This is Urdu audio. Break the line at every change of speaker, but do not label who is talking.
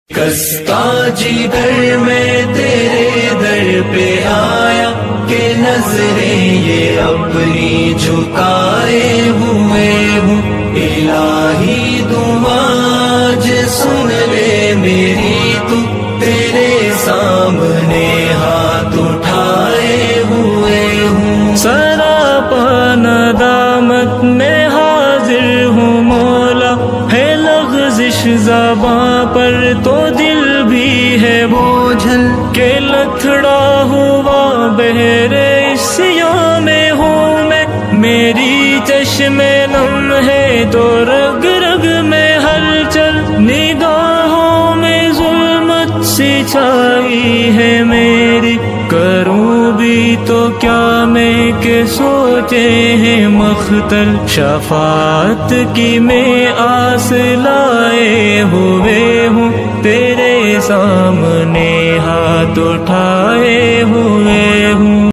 کستا جگر میں تیرے در پہ آیا کہ نظریں یہ اپنی جھکائے ہوئے ہوں، الہی دعا آج سن لے میری، تو تیرے سامنے ہاتھ اٹھائے ہوئے ہوں۔
سراپا ندامت میں حاضر ہوں مولا، ہے لغزش زباں پر تو دل بھی ہے بوجھل، کہ لتھڑا ہوا بہرے سیاہ میں ہوں میں، میری چشم نم ہے تو رگ رگ میں ہلچل، نگاہوں میں ظلمت سی چھائی ہے میری، کروں بھی تو کیا میں کہ سوچے ہیں مختل، شفاعت کی میں آس لائے ہوئے ہوں، تیرے سامنے ہاتھ اٹھائے ہوئے